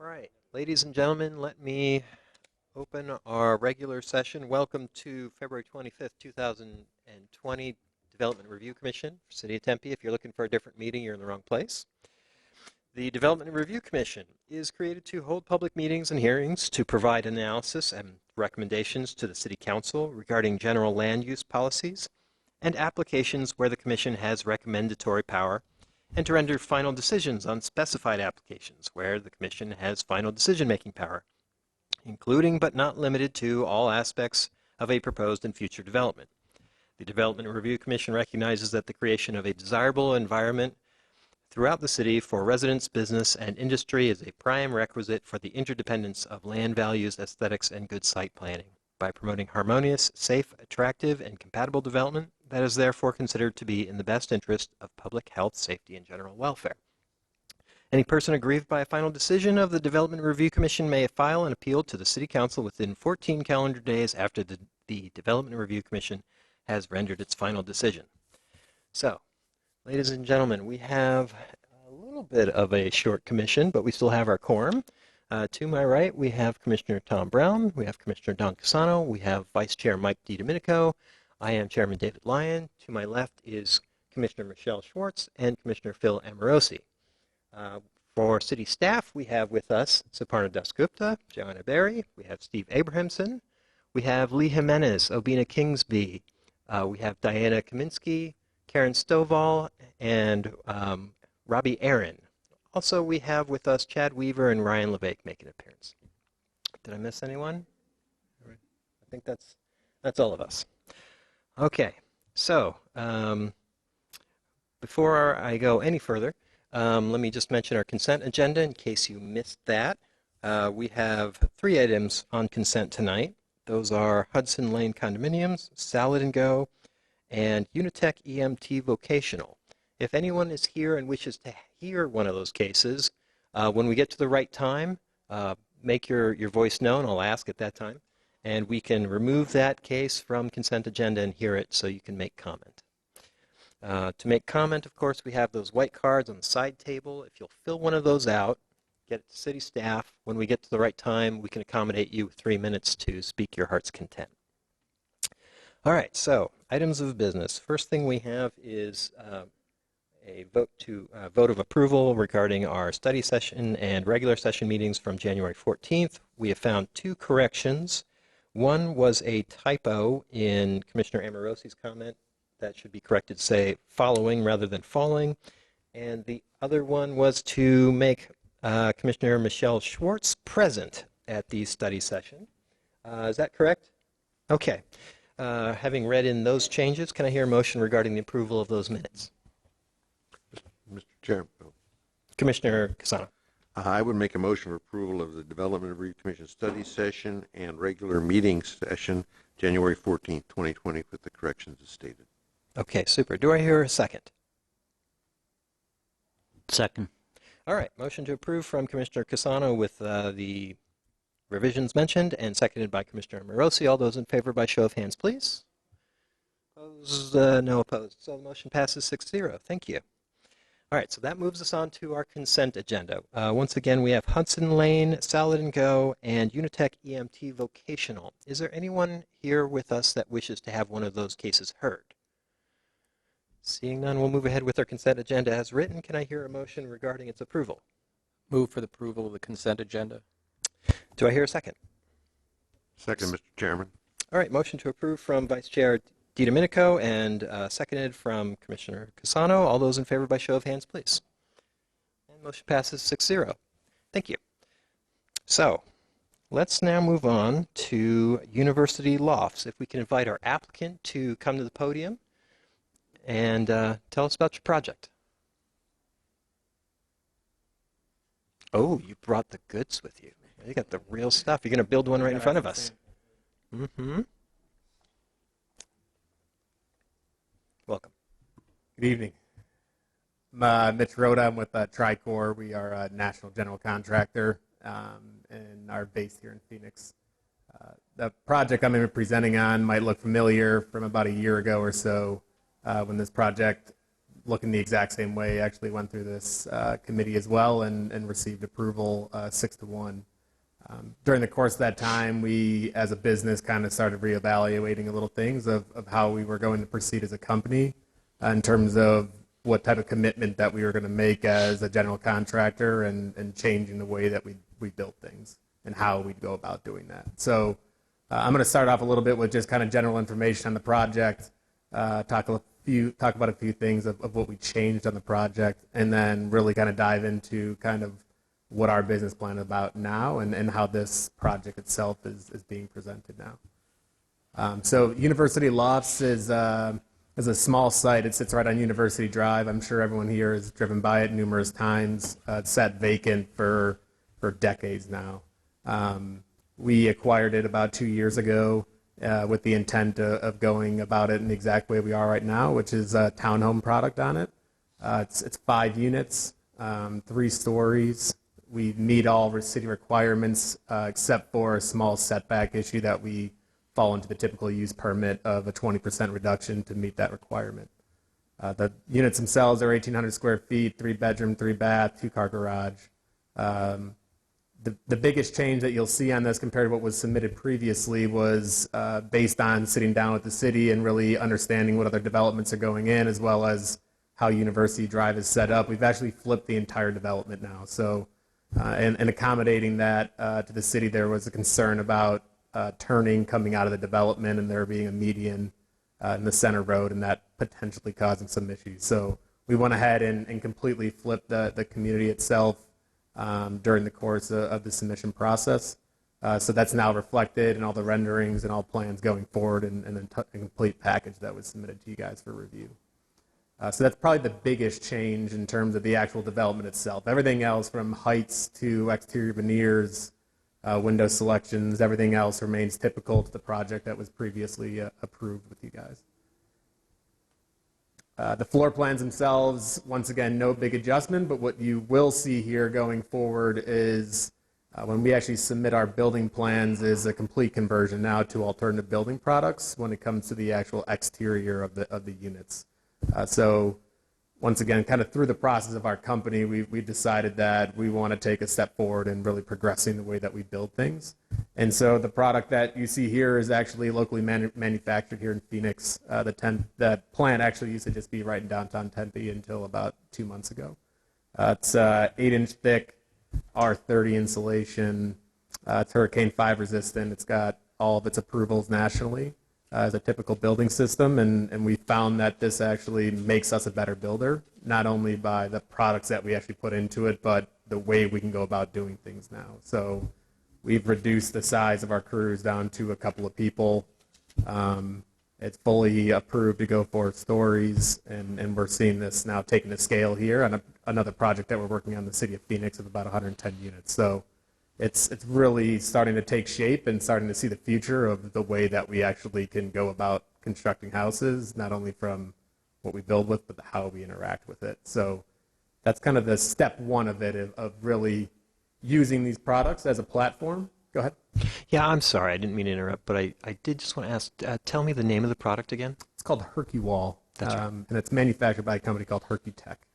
right, ladies and gentlemen, let me open our regular session. Welcome to February 25th, 2020 Development Review Commission for City of Tempe. If you're looking for a different meeting, you're in the wrong place. The Development Review Commission is created to hold public meetings and hearings to provide analysis and recommendations to the City Council regarding general land use policies and applications where the Commission has recommendatory power, and to render final decisions on specified applications where the Commission has final decision-making power, including but not limited to all aspects of a proposed and future development. The Development Review Commission recognizes that the creation of a desirable environment throughout the city for residents, business, and industry is a prime requisite for the interdependence of land values, aesthetics, and good site planning. By promoting harmonious, safe, attractive, and compatible development that is therefore considered to be in the best interest of public health, safety, and general welfare. Any person aggrieved by a final decision of the Development Review Commission may file an appeal to the City Council within 14 calendar days after the Development Review Commission has rendered its final decision. So, ladies and gentlemen, we have a little bit of a short commission, but we still have our quorum. To my right, we have Commissioner Tom Brown, we have Commissioner Don Casano, we have Vice Chair Mike DiDomenico, I am Chairman David Lyon. To my left is Commissioner Michelle Schwartz and Commissioner Phil Amorosi. For city staff, we have with us Suparna Dasgupta, Joanna Berry, we have Steve Abrahamson, we have Lee Jimenez, Obina Kingsby, we have Diana Kaminsky, Karen Stovall, and Robbie Aaron. Also, we have with us Chad Weaver and Ryan LeVake making an appearance. Did I miss anyone? I think that's all of us. Okay, so before I go any further, let me just mention our consent agenda in case you missed that. We have 3 items on consent tonight. Those are Hudson Lane Condominiums, Salad and Go, and Unitech EMT Vocational. If anyone is here and wishes to hear one of those cases, when we get to the right time, make your voice known. I'll ask at that time. And we can remove that case from consent agenda and hear it so you can make comment. To make comment, of course, we have those white cards on the side table. If you'll fill one of those out, get it to city staff. When we get to the right time, we can accommodate you with 3 minutes to speak your heart's content. All right, so items of business. First thing we have is a vote of approval regarding our study session and regular session meetings from January 14th. We have found 2 corrections. One was a typo in Commissioner Amorosi's comment. That should be corrected to say following rather than falling. And the other one was to make Commissioner Michelle Schwartz present at the study session. Is that correct? Okay. Having read in those changes, can I hear a motion regarding the approval of those minutes? Mr. Chairman. Commissioner Casano. I would make a motion for approval of the Development Review Commission study session and regular meeting session January 14th, 2020 with the corrections as stated. Okay, super. Do I hear a second? Second. All right, motion to approve from Commissioner Casano with the revisions mentioned and seconded by Commissioner Amorosi. All those in favor by show of hands, please. Opposed? No opposed. So the motion passes 6-0. Thank you. All right, so that moves us on to our consent agenda. Once again, we have Hudson Lane, Salad and Go, and Unitech EMT Vocational. Is there anyone here with us that wishes to have one of those cases heard? Seeing none, we'll move ahead with our consent agenda as written. Can I hear a motion regarding its approval? Move for the approval of the consent agenda. Do I hear a second? Second, Mr. Chairman. All right, motion to approve from Vice Chair DiDomenico and seconded from Commissioner Casano. All those in favor by show of hands, please. And motion passes 6-0. Thank you. So let's now move on to University Lofts. If we can invite our applicant to come to the podium and tell us about your project. Oh, you brought the goods with you. You got the real stuff. You're going to build one right in front of us. Mm-hmm. Welcome. Good evening. I'm Mitch Rhoda. I'm with Tricor. We are a national general contractor and are based here in Phoenix. The project I'm going to be presenting on might look familiar from about a year ago or so when this project looking the exact same way. Actually went through this committee as well and received approval 6-1. During the course of that time, we, as a business, kind of started reevaluating a little things of how we were going to proceed as a company in terms of what type of commitment that we were going to make as a general contractor and changing the way that we built things and how we'd go about doing that. So I'm going to start off a little bit with just kind of general information on the project, talk about a few things of what we changed on the project, and then really kind of dive into kind of what our business plan is about now and how this project itself is being presented now. So University Lofts is a small site. It sits right on University Drive. I'm sure everyone here has driven by it numerous times. It's sat vacant for decades now. We acquired it about 2 years ago with the intent of going about it in the exact way we are right now, which is a townhome product on it. It's 5 units, 3 stories. We meet all city requirements except for a small setback issue that we fall into the typical use permit of a 20% reduction to meet that requirement. The units themselves are 1,800 square feet, 3 bedroom, 3 bath, 2-car garage. The biggest change that you'll see on this compared to what was submitted previously was based on sitting down with the city and really understanding what other developments are going in, as well as how University Drive is set up. We've actually flipped the entire development now. So, and accommodating that to the city, there was a concern about turning coming out of the development and there being a median in the center road and that potentially causing some issues. So we went ahead and completely flipped the community itself during the course of the submission process. So that's now reflected in all the renderings and all plans going forward and then a complete package that was submitted to you guys for review. So that's probably the biggest change in terms of the actual development itself. Everything else from heights to exterior veneers, window selections, everything else remains typical to the project that was previously approved with you guys. The floor plans themselves, once again, no big adjustment, but what you will see here going forward is when we actually submit our building plans is a complete conversion now to alternative building products when it comes to the actual exterior of the units. So once again, kind of through the process of our company, we decided that we want to take a step forward in really progressing the way that we build things. And so the product that you see here is actually locally manufactured here in Phoenix. That plant actually used to just be right in downtown Tempe until about 2 months ago. It's 8-inch thick, R30 insulation. It's Hurricane 5 resistant. It's got all of its approvals nationally as a typical building system, and we found that this actually makes us a better builder, not only by the products that we actually put into it, but the way we can go about doing things now. So we've reduced the size of our crews down to a couple of people. It's fully approved to go 4 stories, and we're seeing this now taking the scale here on another project that we're working on in the city of Phoenix of about 110 units. So it's really starting to take shape and starting to see the future of the way that we actually can go about constructing houses, not only from what we build with, but how we interact with it. So that's kind of the step 1 of it, of really using these products as a platform. Go ahead. Yeah, I'm sorry. I didn't mean to interrupt, but I did just want to ask, tell me the name of the product again. It's called Hercule, That's right. and it's manufactured by a company called Hercule Tech.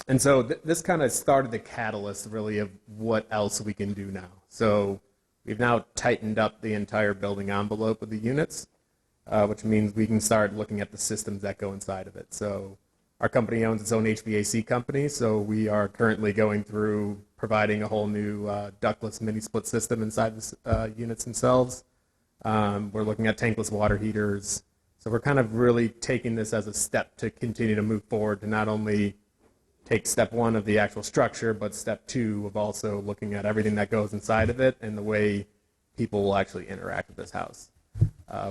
And so this kind of started the catalyst, really, of what else we can do now. So we've now tightened up the entire building envelope of the units, which means we can start looking at the systems that go inside of it. So our company owns its own HVAC company, so we are currently going through providing a whole new ductless mini-split system inside the units themselves. We're looking at tankless water heaters. So we're kind of really taking this as a step to continue to move forward to not only take step 1 of the actual structure, but step 2 of also looking at everything that goes inside of it and the way people will actually interact with this house.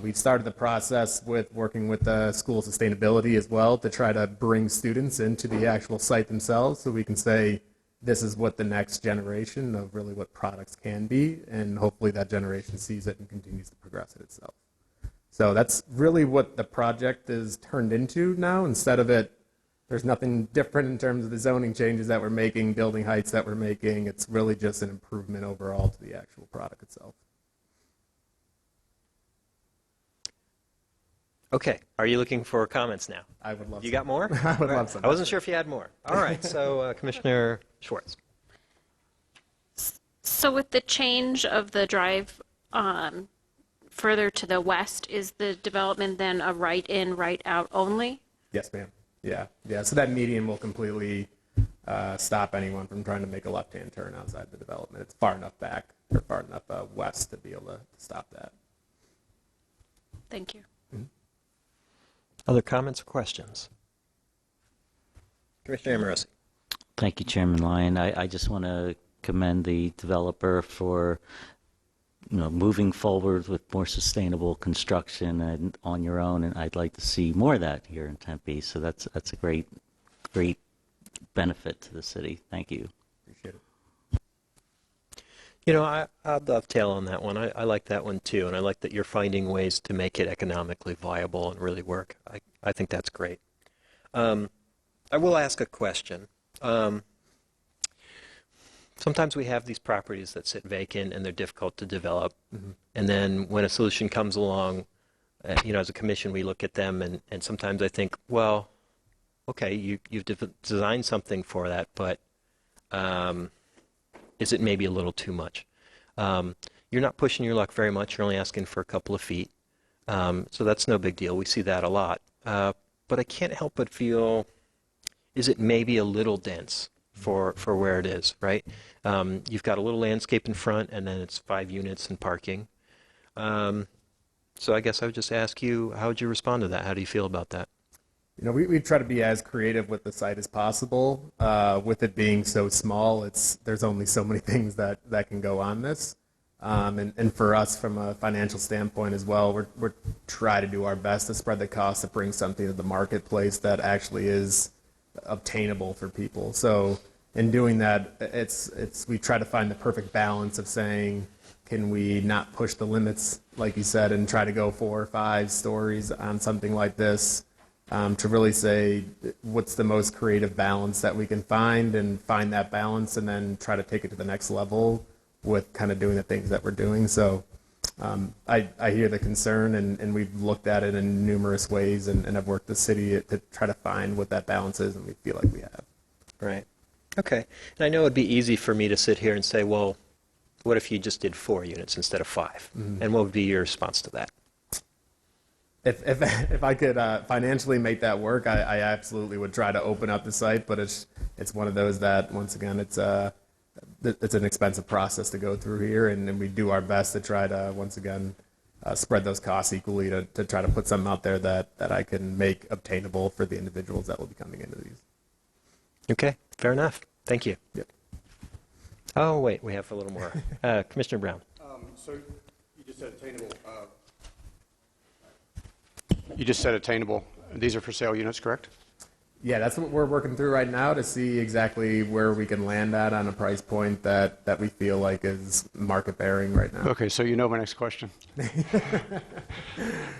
We've started the process with working with the school sustainability as well to try to bring students into the actual site themselves so we can say this is what the next generation of really what products can be, and hopefully that generation sees it and continues to progress it itself. So that's really what the project is turned into now. Instead of it, there's nothing different in terms of the zoning changes that we're making, building heights that we're making. It's really just an improvement overall to the actual product itself. Okay, are you looking for comments now? I would love You some. got more? I would All love right. some. I wasn't sure if you had more. All right, so Commissioner Schwartz. So with the change of the drive further to the west, is the development then a right in, right out only? Yes, ma'am. Yeah, yeah. So that median will completely stop anyone from trying to make a left-hand turn outside the development. It's far enough back or far enough west to be able to stop that. Thank you. Other comments or questions? Commissioner Amorosi. Thank you, Chairman Lyon. I just want to commend the developer for moving forward with more sustainable construction and on your own, and I'd like to see more of that here in Tempe. So that's a great benefit to the city. Thank you. Appreciate it. I'll dovetail on that one. I like that one too, and I like that you're finding ways to make it economically viable and really work. I think that's great. I will ask a question. Sometimes we have these properties that sit vacant and they're difficult to develop. Mm-hmm. And then when a solution comes along, as a commission, we look at them and sometimes I think, well, okay, you've designed something for that, but is it maybe a little too much? You're not pushing your luck very much. You're only asking for a couple of feet. So that's no big deal. We see that a lot. But I can't help but feel, is it maybe a little dense for where it is, right? You've got a little landscape in front, and then it's 5 units and parking. So I guess I would just ask you, how would you respond to that? How do you feel about that? We try to be as creative with the site as possible. With it being so small, there's only so many things that can go on this. And for us, from a financial standpoint as well, we're trying to do our best to spread the cost to bring something to the marketplace that actually is obtainable for people. So in doing that, we try to find the perfect balance of saying, can we not push the limits, like you said, and try to go 4 or 5 stories on something like this, to really say what's the most creative balance that we can find and find that balance and then try to take it to the next level with kind of doing the things that we're doing. So I hear the concern, and we've looked at it in numerous ways and have worked the city to try to find what that balance is, and we feel like we have. Right. Okay. And I know it'd be easy for me to sit here and say, well, what if you just did 4 units instead of 5? Mm-hmm. And what would be your response to that? If I could financially make that work, I absolutely would try to open up the site, but it's one of those that, once again, it's an expensive process to go through here, and we do our best to try to, once again, spread those costs equally to try to put something out there that I can make obtainable for the individuals that will be coming into these. Okay. Fair enough. Thank you. Yep. Oh, wait, we have a little more. Commissioner Brown. So you just said attainable. You just said attainable. These are for sale units, correct? Yeah, that's what we're working through right now to see exactly where we can land at on a price point that we feel like is market bearing right now. Okay, so you know my next question.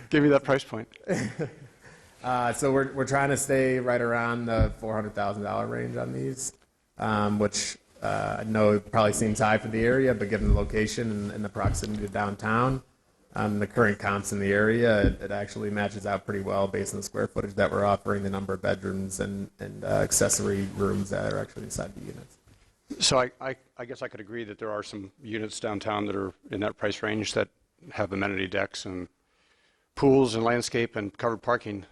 Give me that price point. So we're trying to stay right around the $400,000 range on these, which I know it probably seems high for the area, but given the location and the proximity to downtown, the current comps in the area, it actually matches out pretty well based on the square footage that we're offering, the number of bedrooms and accessory rooms that are actually inside the units. So I guess I could agree that there are some units downtown that are in that price range that have amenity decks and pools and landscape and covered parking.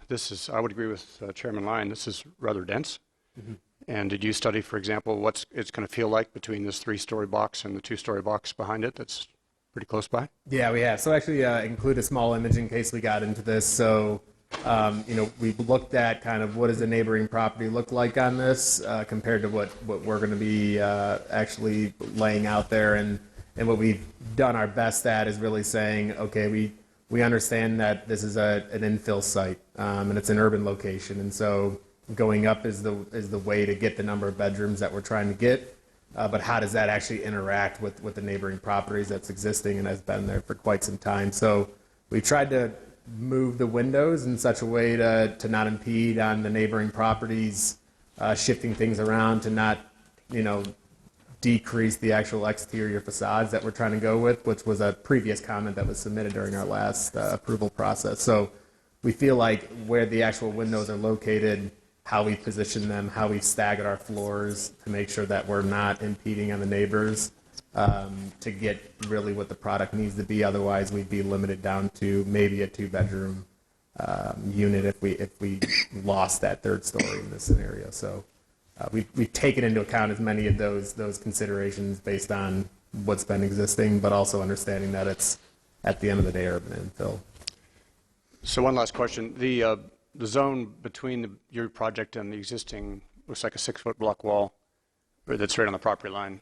I would agree with Chairman Lyon, this is rather dense. Mm-hmm. And did you study, for example, what it's going to feel like between this 3-story box and the 2-story box behind it that's pretty close by? Yeah, we have. So actually include a small image in case we got into this. So, we looked at kind of what does a neighboring property look like on this compared to what we're going to be actually laying out there. And what we've done our best at is really saying, okay, we understand that this is an infill site and it's an urban location. And so going up is the way to get the number of bedrooms that we're trying to get. But how does that actually interact with the neighboring properties that's existing and has been there for quite some time? So we tried to move the windows in such a way to not impede on the neighboring properties, shifting things around to not, decrease the actual exterior facades that we're trying to go with, which was a previous comment that was submitted during our last approval process. So we feel like where the actual windows are located, how we position them, how we staggered our floors to make sure that we're not impeding on the neighbors, to get really what the product needs to be. Otherwise, we'd be limited down to maybe a 2-bedroom unit if we lost that third story in this scenario. So we've taken into account as many of those considerations based on what's been existing, but also understanding that it's, at the end of the day, urban infill. So one last question. The zone between your project and the existing looks like a 6-foot block wall that's right on the property line.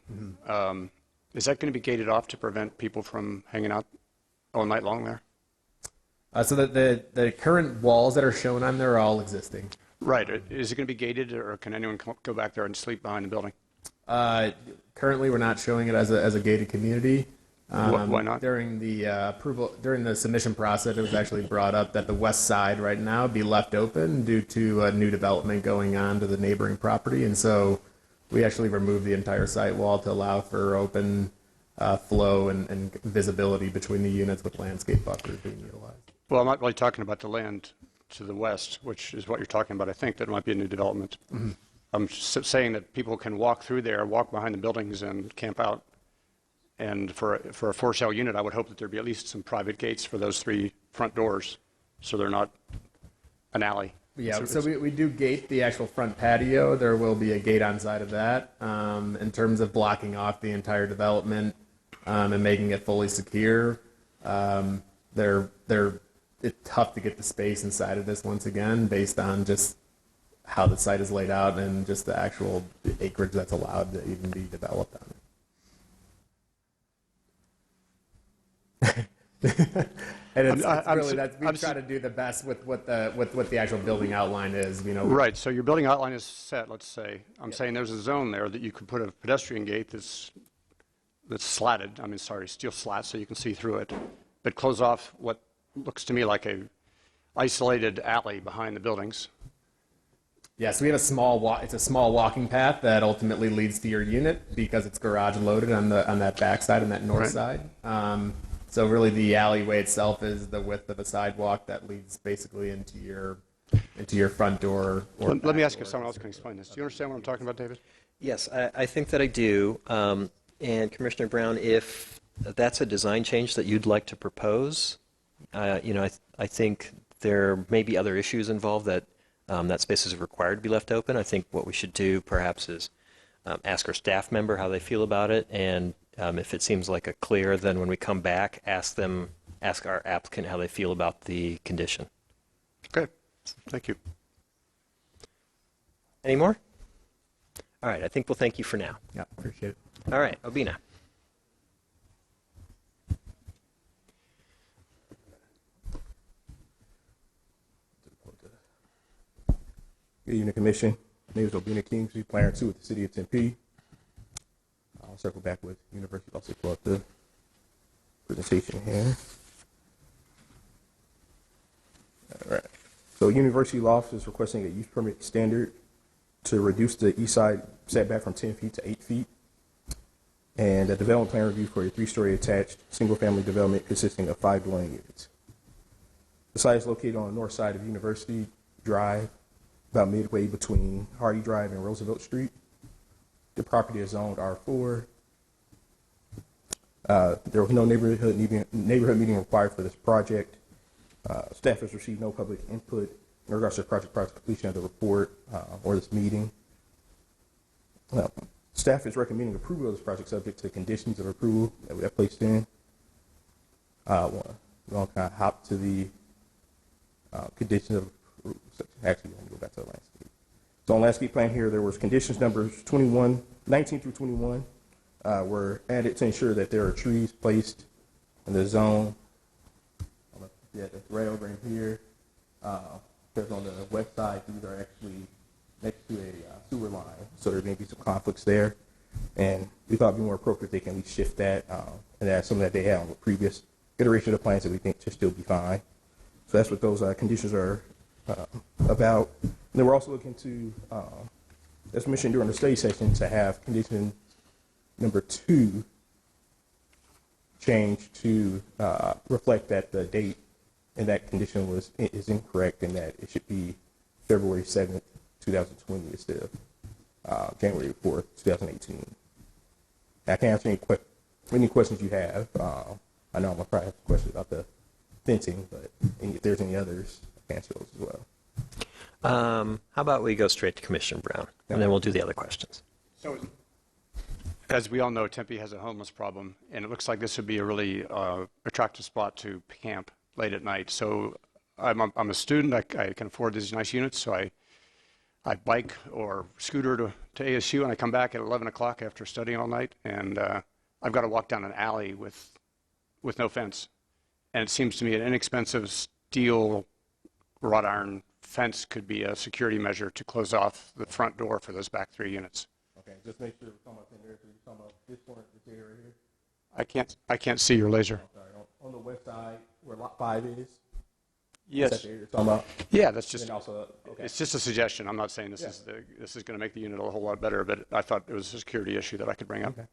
Is that going to be gated off to prevent people from hanging out all night long there? So the current walls that are shown on there are all existing. Right. Is it going to be gated, or can anyone go back there and sleep behind the building? Currently, we're not showing it as a gated community. Why not? During the during the submission process, it was actually brought up that the west side right now be left open due to a new development going on to the neighboring property, and so we actually removed the entire site wall to allow for open flow and visibility between the units with landscape buffers being utilized. Well, I'm not really talking about the land to the west, which is what you're talking about. I think that might be a new development. I'm saying that people can walk through there, walk behind the buildings, and camp out. And for a for-sale unit, I would hope that there'd be at least some private gates for those 3 front doors, so they're not an alley. Yeah, so we do gate the actual front patio. There will be a gate on side of that. In terms of blocking off the entire development and making it fully secure, it's tough to get the space inside of this once again, based on just how the site is laid out and just the actual acreage that's allowed to even be developed on it. And it's really that we try to do the best with what the actual building outline is. Right. So your building outline is set. Let's say I'm saying there's a zone there that you could put a pedestrian gate that's slatted. I mean, sorry, steel slats so you can see through it, but close off what looks to me like a isolated alley behind the buildings. Yeah, so we have it's a small walking path that ultimately leads to your unit because it's garage loaded on that back side and that north side. So really the alleyway itself is the width of a sidewalk that leads basically into your front door. Or Let me ask if someone else can explain this. Do you understand what I'm talking about, David? Yes, I think that I do. And Commissioner Brown, if that's a design change that you'd like to propose, I think there may be other issues involved that that space is required to be left open. I think what we should do perhaps is ask our staff member how they feel about it, and if it seems like a clear, then when we come back, ask our applicant how they feel about the condition. Okay, thank you. Any more? All right, I think we'll thank you for now. Yeah, appreciate it. All right, Obina. Good evening, Commission. My name is Obina Kingsley, Planner 2 with the City of Tempe. I'll circle back with University, also pull up the presentation here. All right. So University Law Office is requesting a use permit standard to reduce the east side setback from 10 feet to 8 feet. And a development plan review for a 3-story attached single-family development consisting of 5 dwelling units. The site is located on the north side of University Drive, about midway between Hardy Drive and Roosevelt Street. The property is zoned R4. There was no neighborhood meeting required for this project. Staff has received no public input in regards to the project prior to completion of the report or this meeting. Staff is recommending approval of this project subject to the conditions of approval that we have placed in. We're going to kind of hop to the conditions of approval. Actually, let me go back to the landscape. So on landscape plan here, there was conditions numbers 19 through 21 were added to ensure that there are trees placed in the zone. Yeah, that's right over in here. Because on the west side, these are actually next to a sewer line, so there may be some conflicts there. And we thought it'd be more appropriate they can at least shift that and add some that they had on the previous iteration of the plans that we think should still be fine. So that's what those conditions are about. And then we're also looking to, as mentioned during the study session, to have condition number 2 change to reflect that the date and that condition is incorrect, and that it should be February 7th, 2020 instead of January 4th, 2018. I can answer any questions you have. I know I'm going to probably have questions about the fencing, but if there's any others, I can answer those as well. How about we go straight to Commissioner Brown, and then we'll do the other questions. So, as we all know, Tempe has a homeless problem, and it looks like this would be a really attractive spot to camp late at night. So I'm a student. I can afford these nice units, so I bike or scooter to ASU, and I come back at 11 o'clock after studying all night, and I've got to walk down an alley with no fence. And it seems to me an inexpensive steel wrought iron fence could be a security measure to close off the front door for those back 3 units. Okay, just make sure we're talking about 10 areas. So you're talking about this one, this area here. I can't see your laser. I'm sorry, on the west side where lot 5 is. Is Yes. that the area you're talking about? Yeah, that's just. And also, okay. It's just a suggestion. I'm not saying this is going to make the unit a whole lot better, but I thought it was a security issue that I could bring up. Okay.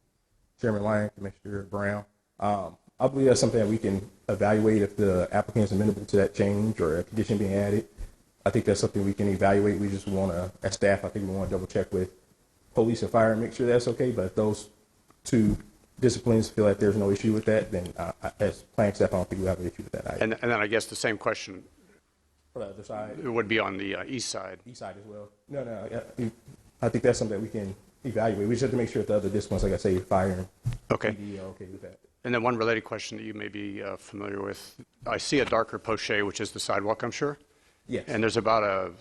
Chairman Lyon, Commissioner Brown. I believe that's something that we can evaluate if the applicant is amenable to that change or a condition being added. I think that's something we can evaluate. We just want to, as staff, I think we want to double check with police and fire and make sure that's okay. But if those 2 disciplines feel like there's no issue with that, then as planning staff, I don't think we have an issue with that either. And then I guess the same question For the other side, it would be on the east side. east side as well. No, I think that's something that we can evaluate. We just have to make sure that the other disciplines, like I say, fire and Okay. PD are okay with that. And then one related question that you may be familiar with. I see a darker poche, which is the sidewalk, I'm sure. Yes. And there's about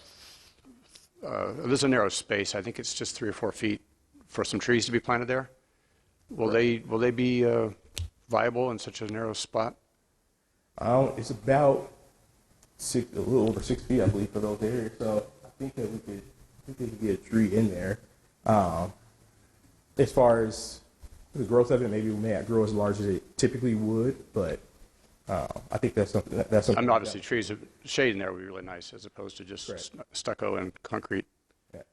there's a narrow space. I think it's just 3 or 4 feet for some trees to be planted there. Will they be viable in such a narrow spot? It's about a little over 6 feet, I believe, for those areas. So I think that we could get a tree in there. As far as the growth of it, maybe it may not grow as large as it typically would, but I think that's something. I mean, obviously, trees, shade in there would be really nice, as opposed to just Correct. stucco and concrete. Yeah.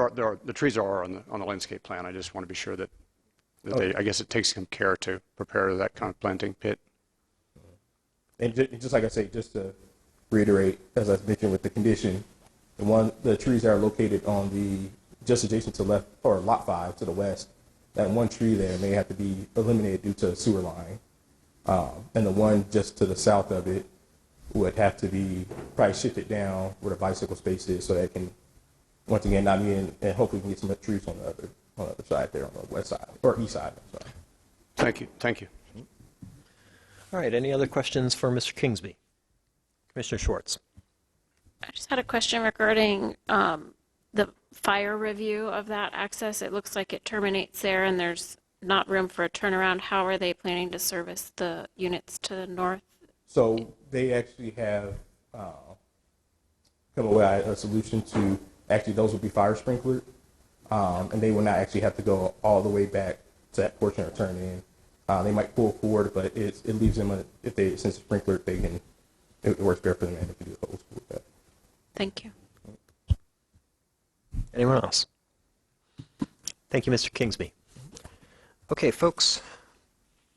The trees are on the landscape plan. I just want to be sure that I guess it takes some care to prepare that kind of planting pit. And just like I say, just to reiterate, as I mentioned with the condition, the trees that are located on just adjacent to left or lot 5 to the west, that one tree there may have to be eliminated due to a sewer line. And the one just to the south of it would have to be probably shifted down where the bicycle space is so that it can, once again, not be in, and hopefully we can get some trees on the other side there on the west side, or east side, I'm sorry. Thank you. All right, any other questions for Mr. Kingsby? Commissioner Schwartz. I just had a question regarding the fire review of that access. It looks like it terminates there and there's not room for a turnaround. How are they planning to service the units to the north? So they actually have come up with a solution to, actually those will be fire sprinkled, and they will not actually have to go all the way back to that portion or turn in. They might pull forward, but it leaves them, since it's sprinkler, it works better for them and they can do the whole school with that. Thank you. Anyone else? Thank you, Mr. Kingsby. Okay, folks,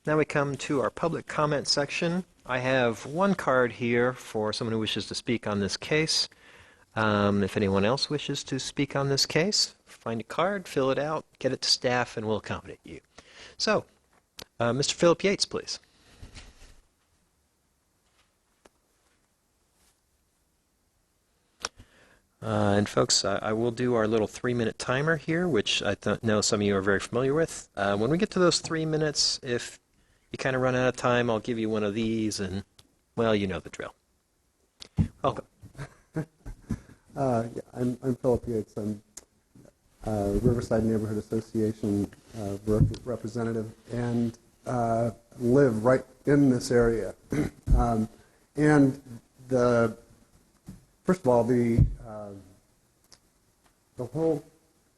now we come to our public comment section. I have one card here for someone who wishes to speak on this case. If anyone else wishes to speak on this case, find a card, fill it out, get it to staff, and we'll accommodate you. So, Mr. Philip Yates, please. And folks, I will do our little 3-minute timer here, which I know some of you are very familiar with. When we get to those 3 minutes, if you kind of run out of time, I'll give you one of these, and, well, you know the drill. Welcome. Yeah, I'm Philip Yates. I'm Riverside Neighborhood Association representative and live right in this area. And first of all, the whole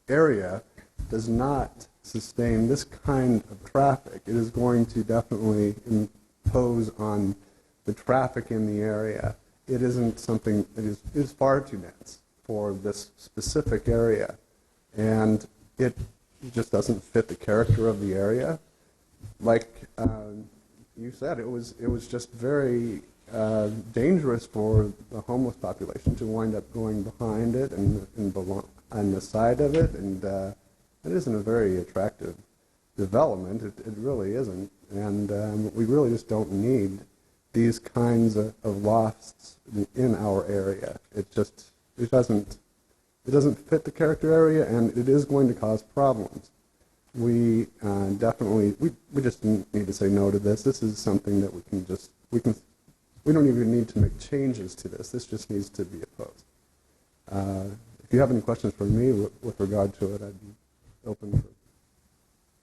area does not sustain this kind of traffic. It is going to definitely impose on the traffic in the area. It isn't something that is far too dense for this specific area, and it just doesn't fit the character of the area. Like you said, it was just very dangerous for the homeless population to wind up going behind it and on the side of it, and it isn't a very attractive development. It really isn't, and we really just don't need these kinds of lofts in our area. It doesn't fit the character area, and it is going to cause problems. We definitely we just need to say no to this. This is something that we don't even need to make changes to this. This just needs to be opposed. If you have any questions for me with regard to it, I'd be open for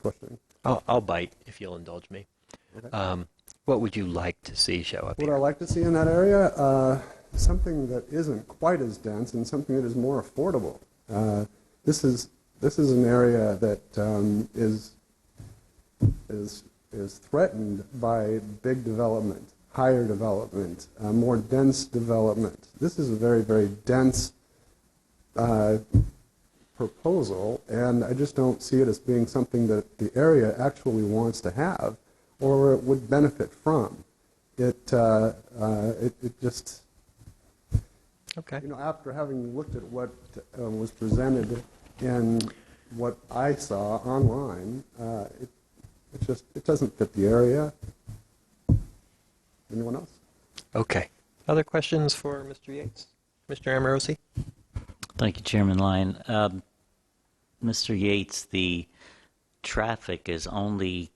questioning. I'll bite if you'll indulge me. Okay. What would you like to see show up What here? I like to see in that area, something that isn't quite as dense and something that is more affordable. This is an area that is threatened by big development, higher development, more dense development. This is a very, very dense proposal, and I just don't see it as being something that the area actually wants to have or would benefit from. It just, Okay. after having looked at what was presented in what I saw online, it doesn't fit the area. Anyone else? Okay. Other questions for Mr. Yates? Mr. Amorosi? Thank you, Chairman Lyon. Mr. Yates, the traffic is on the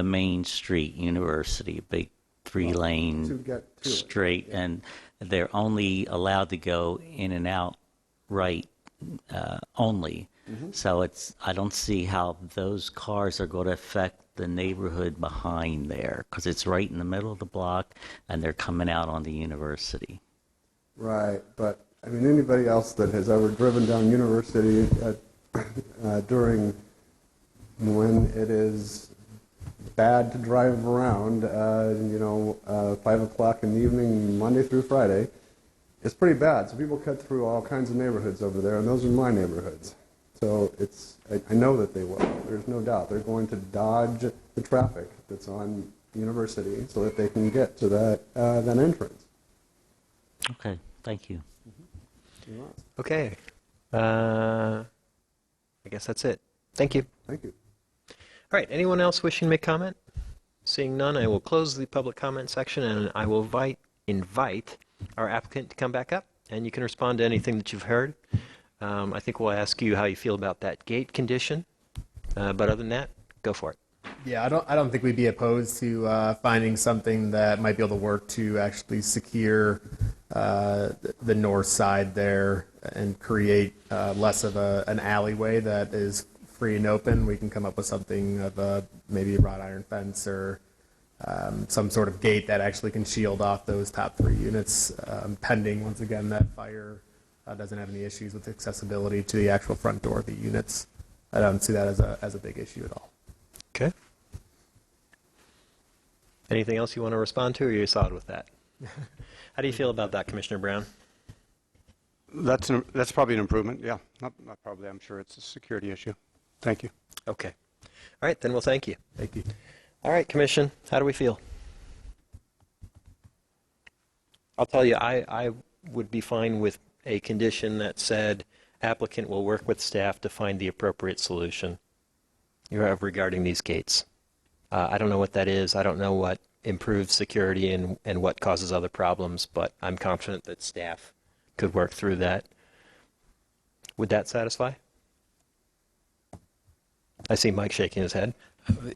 main street, University, big To three-lane get to it. straight, and they're only allowed to go in and out right only. So I don't see how those cars are going to affect the neighborhood behind there, because it's right in the middle of the block, and they're coming out on the University. Right, but I mean, anybody else that has ever driven down University during when it is bad to drive around, 5 o'clock in the evening, Monday through Friday, it's pretty bad. So people cut through all kinds of neighborhoods over there, and those are my neighborhoods. So I know that they will. There's no doubt. They're going to dodge the traffic that's on University so that they can get to that entrance. Okay, thank you. Okay. I guess that's it. Thank you. Thank you. All right. Anyone else wishing to make comment? Seeing none, I will close the public comment section, and I will invite our applicant to come back up, and you can respond to anything that you've heard. I think we'll ask you how you feel about that gate condition, but other than that, go for it. Yeah, I don't think we'd be opposed to finding something that might be able to work to actually secure the north side there and create less of an alleyway that is free and open. We can come up with something of maybe a wrought iron fence or some sort of gate that actually can shield off those top 3 units, pending, once again, that fire doesn't have any issues with accessibility to the actual front door of the units. I don't see that as a big issue at all. Okay. Anything else you want to respond to, or you're solid with that? How do you feel about that, Commissioner Brown? That's probably an improvement, yeah. Not probably, I'm sure it's a security issue. Thank you. Okay. All right, then we'll thank you. Thank you. All right, Commission, how do we feel? I'll tell you, I would be fine with a condition that said applicant will work with staff to find the appropriate solution regarding these gates. I don't know what that is. I don't know what improves security and what causes other problems, but I'm confident that staff could work through that. Would that satisfy? I see Mike shaking his head.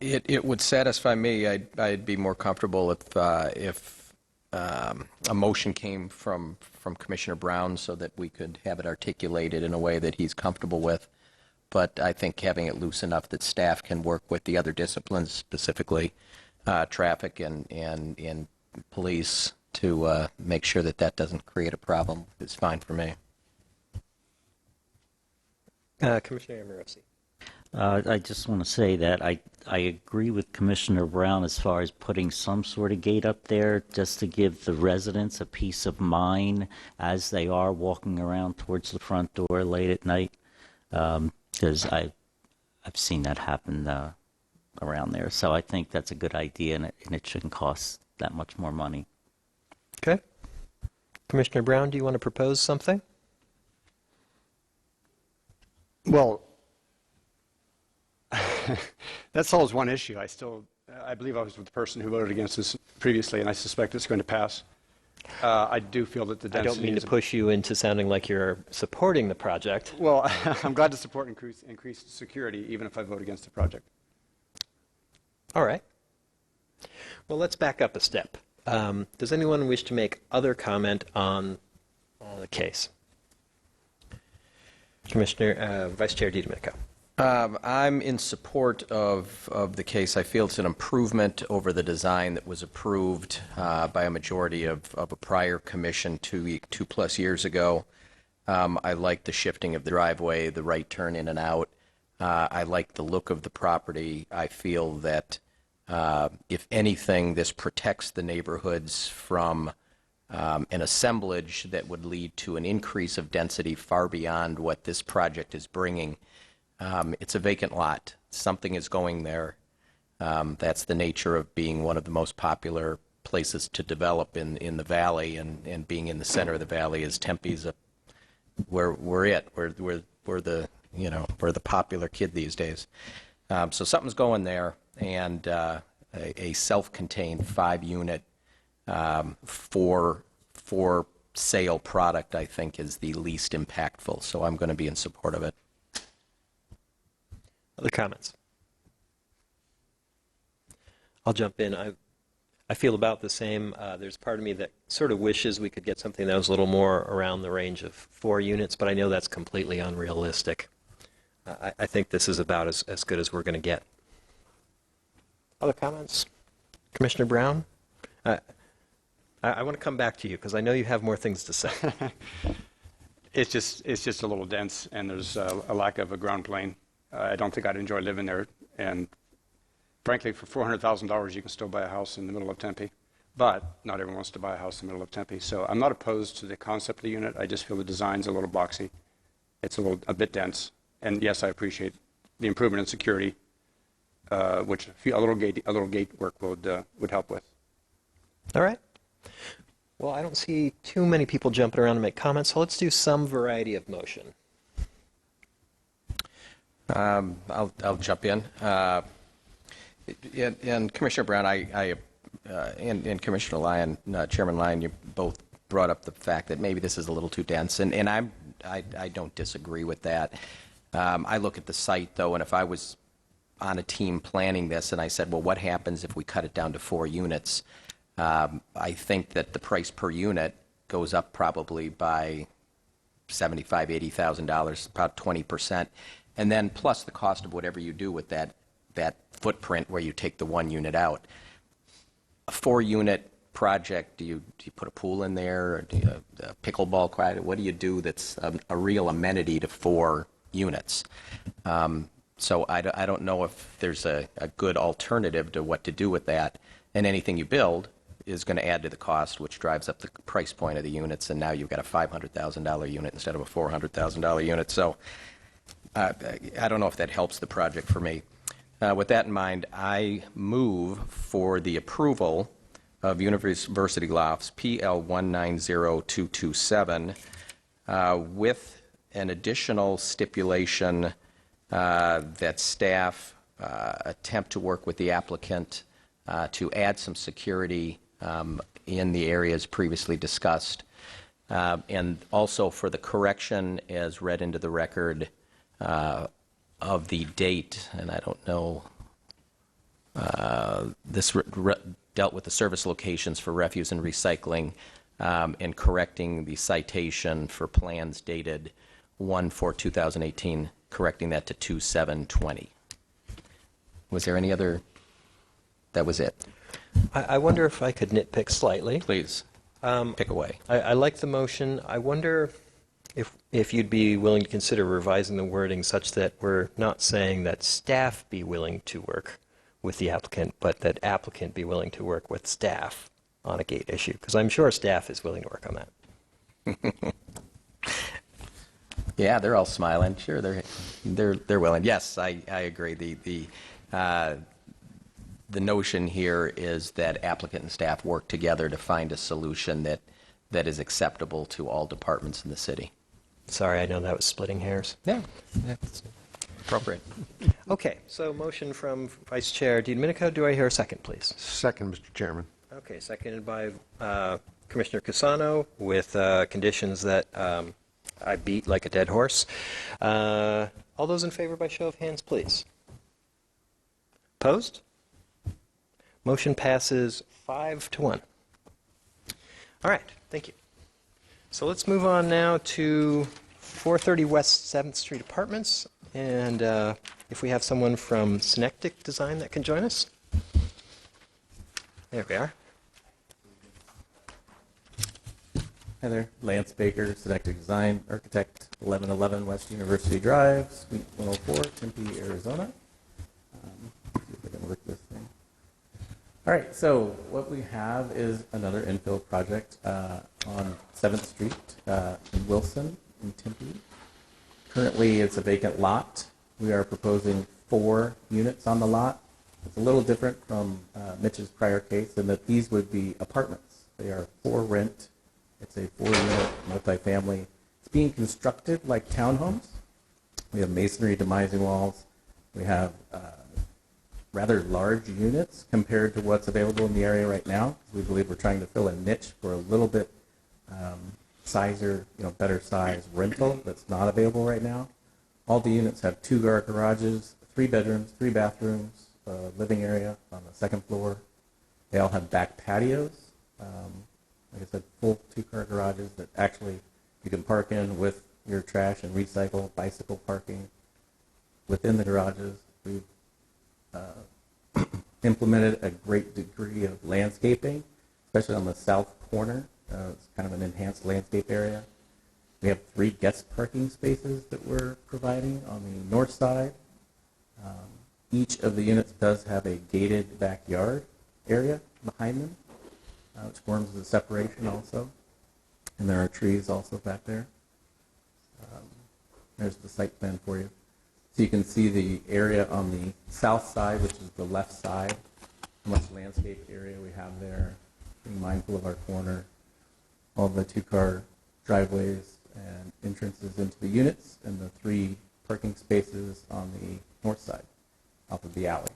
It would satisfy me. I'd be more comfortable if a motion came from Commissioner Brown so that we could have it articulated in a way that he's comfortable with. But I think having it loose enough that staff can work with the other disciplines, specifically traffic and police, to make sure that doesn't create a problem is fine for me. Commissioner Amorosi. I just want to say that I agree with Commissioner Brown as far as putting some sort of gate up there just to give the residents a peace of mind as they are walking around towards the front door late at night. Because I've seen that happen around there. So I think that's a good idea, and it shouldn't cost that much more money. Okay. Commissioner Brown, do you want to propose something? Well, that solves one issue. I believe I was the person who voted against this previously, and I suspect it's going to pass. I do feel that the I density don't mean is to push you into sounding like you're supporting the project. Well, I'm glad to support increased security, even if I vote against the project. All right. Well, let's back up a step. Does anyone wish to make other comment on the case? Commissioner, Vice Chair DiDomenico. I'm in support of the case. I feel it's an improvement over the design that was approved by a majority of a prior commission two-plus years ago. I like the shifting of the driveway, the right turn in and out. I like the look of the property. I feel that, if anything, this protects the neighborhoods from an assemblage that would lead to an increase of density far beyond what this project is bringing. It's a vacant lot. Something is going there. That's the nature of being one of the most popular places to develop in the valley, and being in the center of the valley is Tempe's. We're the popular kid these days. So something's going there, and a self-contained 5-unit for sale product, I think, is the least impactful. So I'm going to be in support of it. Other comments? I'll jump in. I feel about the same. There's part of me that sort of wishes we could get something that was a little more around the range of 4 units, but I know that's completely unrealistic. I think this is about as good as we're going to get. Other comments? Commissioner Brown? I want to come back to you because I know you have more things to say. It's just a little dense, and there's a lack of a ground plane. I don't think I'd enjoy living there, and frankly, for $400,000, you can still buy a house in the middle of Tempe, but not everyone wants to buy a house in the middle of Tempe. So I'm not opposed to the concept of the unit. I just feel the design's a little boxy. It's a bit dense, and yes, I appreciate the improvement in security, which a little gate work would help with. All right. Well, I don't see too many people jumping around to make comments, so let's do some variety of motion. I'll jump in. And Commissioner Brown, and Commissioner Lyon, Chairman Lyon, you both brought up the fact that maybe this is a little too dense, and I don't disagree with that. I look at the site, though, and if I was on a team planning this and I said, well, what happens if we cut it down to 4 units? I think that the price per unit goes up probably by $75,000, $80,000, about 20%. And then plus the cost of whatever you do with that footprint where you take the 1 unit out. A 4-unit project, do you put a pool in there, or do you, a pickleball court? What do you do that's a real amenity to 4 units? So I don't know if there's a good alternative to what to do with that. And anything you build is going to add to the cost, which drives up the price point of the units, and now you've got a $500,000 unit instead of a $400,000 unit. So I don't know if that helps the project for me. With that in mind, I move for the approval of University Lofts PL 190227 with an additional stipulation that staff attempt to work with the applicant to add some security in the areas previously discussed, and also for the correction as read into the record of the date, and I don't know, this dealt with the service locations for refuse and recycling, and correcting the citation for plans dated 1/4/2018, correcting that to 2/7/20. Was there any other? That was it. I wonder if I could nitpick slightly. Please, pick away. I like the motion. I wonder if you'd be willing to consider revising the wording such that we're not saying that staff be willing to work with the applicant, but that applicant be willing to work with staff on a gate issue, because I'm sure staff is willing to work on that. Yeah, they're all smiling. Sure, they're willing. Yes, I agree. the notion here is that applicant and staff work together to find a solution that is acceptable to all departments in the city. Sorry, I know that was splitting hairs. Yeah, that's appropriate. Okay, so motion from Vice Chair DiDomenico. Do I hear a second, please? Second, Mr. Chairman. Okay, seconded by Commissioner Casano with conditions that I beat like a dead horse. All those in favor by show of hands, please. Opposed? Motion passes 5-1. All right, thank you. So let's move on now to 430 West 7th Street Apartments. And if we have someone from Synectic Design that can join us. There we are. Hi there, Lance Baker, Synectic Design Architect, 1111 West University Drive, Suite 104, Tempe, Arizona. See if I can work this thing. All right, so what we have is another infill project on 7th Street in Wilson, in Tempe. Currently, it's a vacant lot. We are proposing 4 units on the lot. It's a little different from Mitch's prior case in that these would be apartments. They are for rent. It's a 4-unit multifamily. It's being constructed like townhomes. We have masonry demising walls. We have rather large units compared to what's available in the area right now. We believe we're trying to fill a niche for a little bit better size rental that's not available right now. All the units have 2-car garages, 3 bedrooms, 3 bathrooms, a living area on the 2nd floor. They all have back patios. Like I said, full 2-car garages that actually you can park in with your trash and recycle, bicycle parking within the garages. We've implemented a great degree of landscaping, especially on the south corner. It's kind of an enhanced landscape area. We have 3 guest parking spaces that we're providing on the north side. Each of the units does have a gated backyard area behind them, which forms the separation also. And there are trees also back there. There's the site plan for you. So you can see the area on the south side, which is the left side, how much landscape area we have there, being mindful of our corner, all the 2-car driveways and entrances into the units, and the 3 parking spaces on the north side, off of the alley.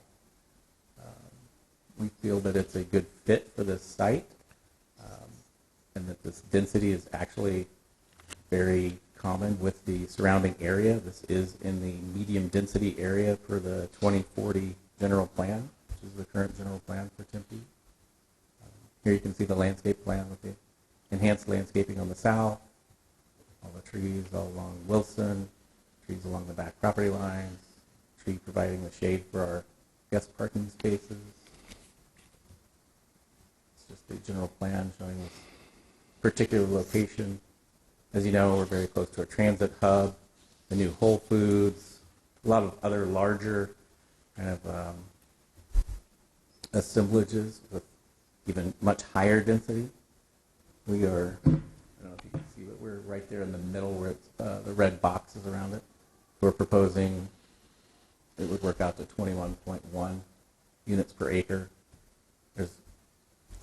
We feel that it's a good fit for this site, and that this density is actually very common with the surrounding area. This is in the medium density area for the 2040 general plan, which is the current general plan for Tempe. Here you can see the landscape plan with the enhanced landscaping on the south, all the trees all along Wilson, trees along the back property lines, tree providing the shade for our guest parking spaces. It's just the general plan showing this particular location. As you know, we're very close to a transit hub, the new Whole Foods, a lot of other larger kind of assemblages with even much higher density. We are, I don't know if you can see, but we're right there in the middle where it's, the red boxes around it. We're proposing it would work out to 21.1 units per acre. There's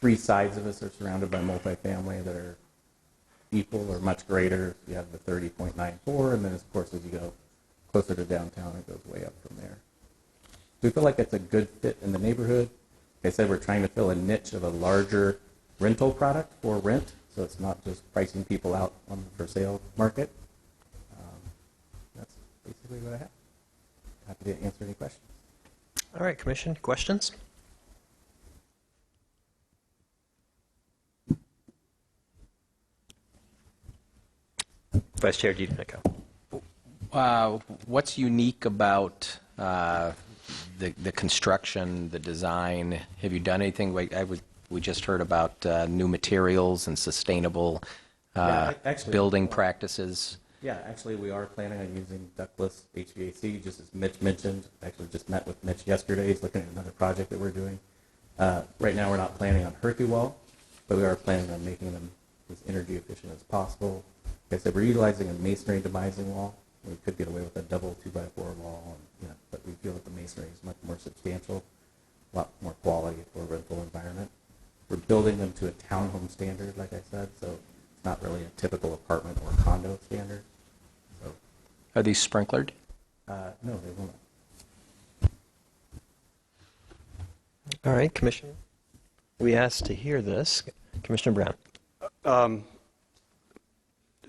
3 sides of us are surrounded by multifamily that are equal or much greater. You have the 30.94, and then of course as you go closer to downtown, it goes way up from there. So we feel like it's a good fit in the neighborhood. Like I said, we're trying to fill a niche of a larger rental product for rent, so it's not just pricing people out on the for sale market. That's basically what I have. Happy to answer any questions. All right, Commission, questions? Vice Chair DiDomenico. What's unique about the construction, the design? Have you done anything? We just heard about new materials and sustainable building practices. Yeah, actually we are planning on using ductless HVAC, just as Mitch mentioned. Actually just met with Mitch yesterday. He's looking at another project that we're doing. Right now we're not planning on Hercule, but we are planning on making them as energy efficient as possible. Like I said, we're utilizing a masonry demising wall. We could get away with a double 2x4 wall, but we feel that the masonry is much more substantial. a lot more quality for a rental environment. We're building them to a townhome standard, like I said, so it's not really a typical apartment or condo standard. So, Are these sprinklered? no, they won't. All right, Commissioner. We asked to hear this. Commissioner Brown.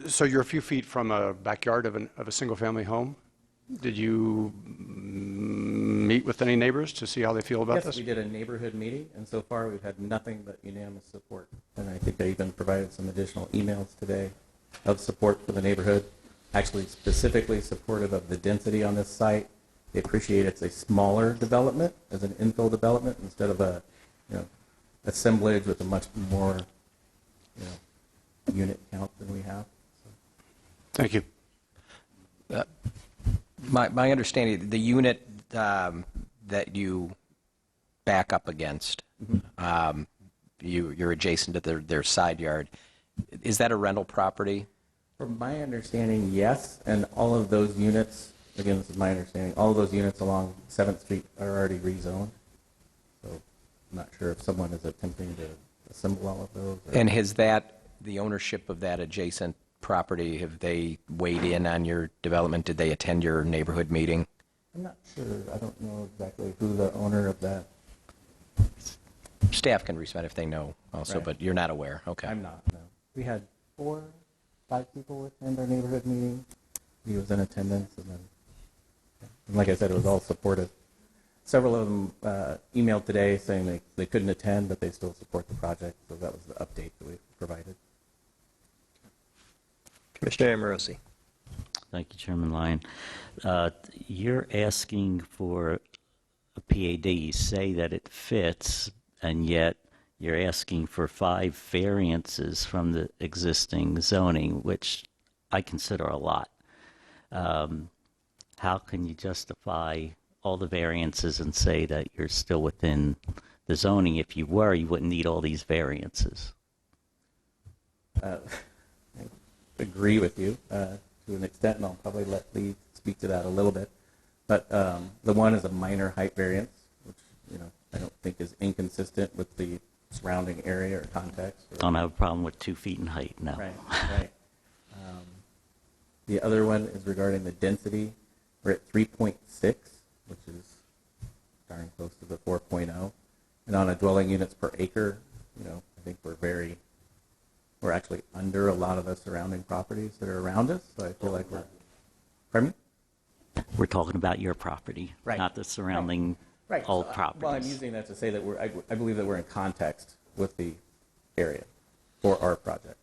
So you're a few feet from a backyard of a single-family home. Did you meet with any neighbors to see how they feel about Yes, this? we did a neighborhood meeting, and so far we've had nothing but unanimous support. And I think I even provided some additional emails today of support for the neighborhood, actually specifically supportive of the density on this site. They appreciate it's a smaller development as an infill development instead of a, assemblage with a much more, unit count than we have. So. Thank you. My understanding, the unit that you back up against, you're adjacent to their side yard. Is that a rental property? From my understanding, yes, and all of those units, again, this is my understanding, all of those units along 7th Street are already rezoned. So I'm not sure if someone is attempting to assemble all of those. And has the ownership of that adjacent property, have they weighed in on your development? Did they attend your neighborhood meeting? I'm not sure. I don't know exactly who the owner of that. Staff can respond if they know also, Right. But you're not aware. Okay. I'm not, no. We had 4, 5 people attend our neighborhood meeting. He was in attendance, and like I said, it was all supportive. Several of them emailed today saying they couldn't attend, but they still support the project, so that was the update that we provided. Commissioner Amorosi. Thank you, Chairman Lyon. You're asking for a PAD. You say that it fits, and yet you're asking for 5 variances from the existing zoning, which I consider a lot. How can you justify all the variances and say that you're still within the zoning? If you were, you wouldn't need all these variances. I agree with you to an extent, and I'll probably let Lee speak to that a little bit. But the one is a minor height variance, which I don't think is inconsistent with the surrounding area or context. I don't have a problem with 2 feet in height, no. Right. The other one is regarding the density. We're at 3.6, which is darn close to the 4.0. And on a dwelling units per acre, I think we're actually under a lot of the surrounding properties that are around us. So I feel like pardon me? We're talking about your property, Right. not the surrounding old properties. Well, I'm using that to say that I believe that we're in context with the area for our project.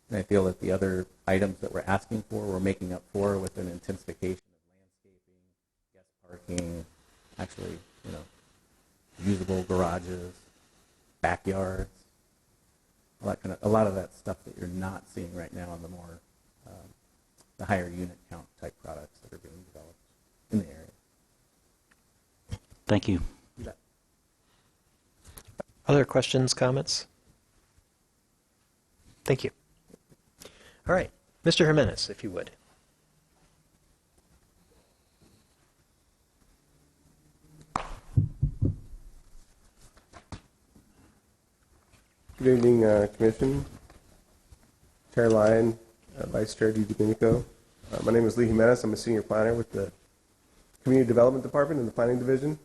And I feel that the other items that we're asking for, we're making up for with an intensification of landscaping, guest parking, actually, usable garages, backyards, a lot of that stuff that you're not seeing right now on the more, the higher unit count type products that are being developed in the area. Thank you. You bet. Other questions, comments? Thank you. All right. Mr. Jimenez, if you would. Good evening, Commission, Chair Lyon, Vice Chair DiDomenico. My name is Lee Jimenez. I'm a senior planner with the Community Development Department in the Planning Division.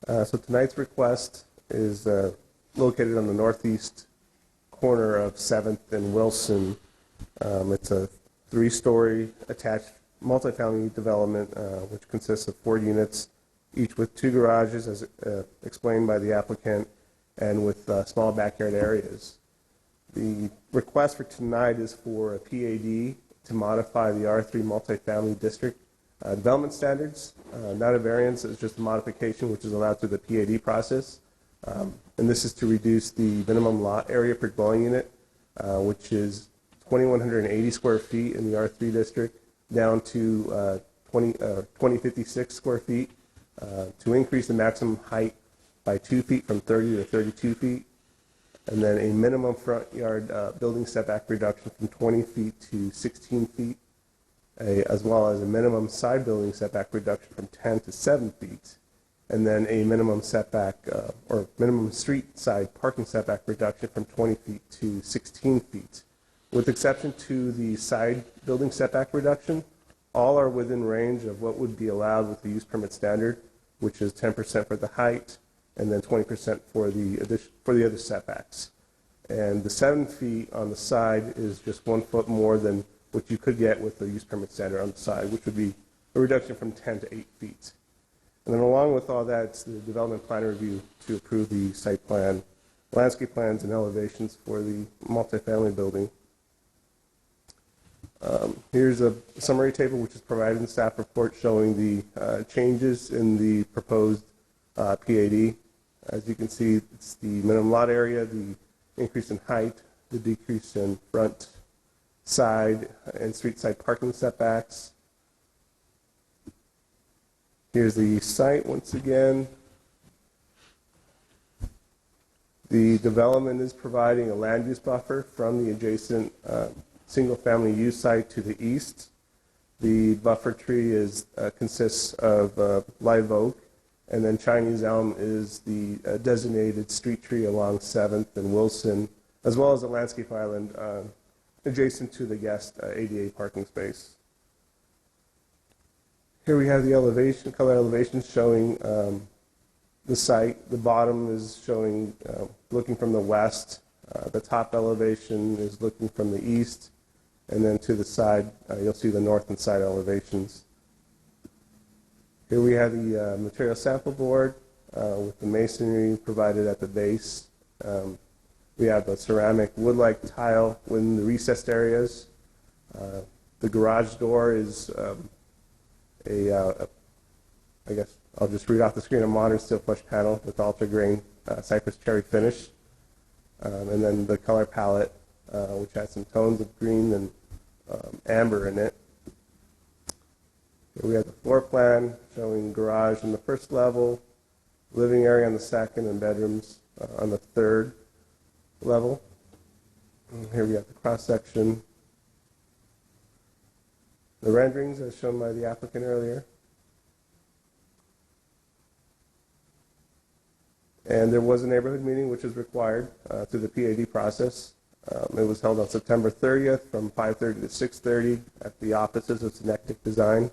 So tonight's request is located on the northeast corner of 7th and Wilson. It's a 3-story attached multifamily development which consists of 4 units, each with 2 garages as explained by the applicant, and with small backyard areas. The request for tonight is for a PAD to modify the R3 multifamily district development standards, not a variance, it's just a modification which is allowed through the PAD process. And this is to reduce the minimum lot area per dwelling unit, which is 2,180 square feet in the R3 district, down to 2,056 square feet, to increase the maximum height by 2 feet from 30 to 32 feet, and then a minimum front yard building setback reduction from 20 feet to 16 feet, as well as a minimum side building setback reduction from 10 to 7 feet, and then a minimum setback or minimum street side parking setback reduction from 20 feet to 16 feet. With exception to the side building setback reduction, all are within range of what would be allowed with the use permit standard, which is 10% for the height and then 20% for the other setbacks. And the 7 feet on the side is just 1 foot more than what you could get with the use permit standard on the side, which would be a reduction from 10 to 8 feet. And then along with all that, it's the development plan review to approve the site plan, landscape plans, and elevations for the multifamily building. Here's a summary table which is provided in the staff report showing the changes in the proposed PAD. As you can see, it's the minimum lot area, the increase in height, the decrease in front, side, and street side parking setbacks. Here's the site once again. The development is providing a land use buffer from the adjacent single-family use site to the east. The buffer tree consists of live oak, and then Chinese elm is the designated street tree along 7th and Wilson, as well as a landscape island adjacent to the guest ADA parking space. Here we have the elevation, color elevations showing the site. The bottom is showing looking from the west. The top elevation is looking from the east. And then to the side, you'll see the north and side elevations. Here we have the material sample board with the masonry provided at the base. We have a ceramic wood-like tile within the recessed areas. The garage door is I guess I'll just read off the screen, a modern steel flush panel with ultra-grain cypress cherry finish. And then the color palette, which has some tones of green and amber in it. Here we have the floor plan showing garage on the first level, living area on the second, and bedrooms on the third level. And here we have the cross section. The renderings as shown by the applicant earlier. And there was a neighborhood meeting which is required through the PAD process. It was held on September 30th from 5:30 to 6:30 at the offices of Synectic Design.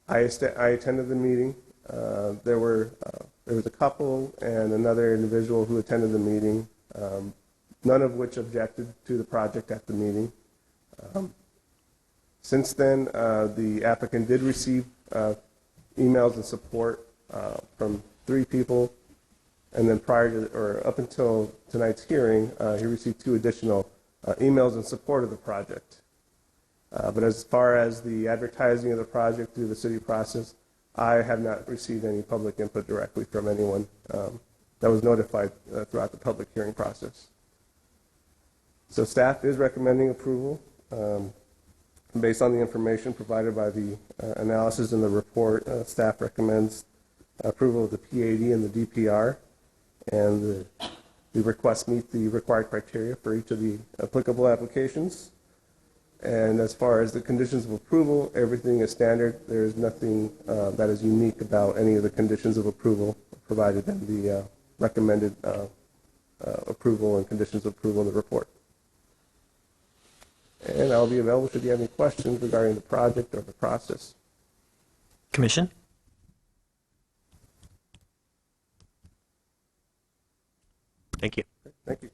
I attended the meeting. There was a couple and another individual who attended the meeting, none of which objected to the project at the meeting. Since then, the applicant did receive emails and support from 3 people, and then prior to, or up until tonight's hearing, he received 2 additional emails in support of the project. But as far as the advertising of the project through the city process, I have not received any public input directly from anyone that was notified throughout the public hearing process. So staff is recommending approval. Based on the information provided by the analysis in the report, staff recommends approval of the PAD and the DPR, and the requests meet the required criteria for each of the applicable applications. And as far as the conditions of approval, everything is standard. There is nothing that is unique about any of the conditions of approval provided in the recommended approval and conditions of approval in the report. And I'll be available should you have any questions regarding the project or the process. Commission? Thank you. Thank you.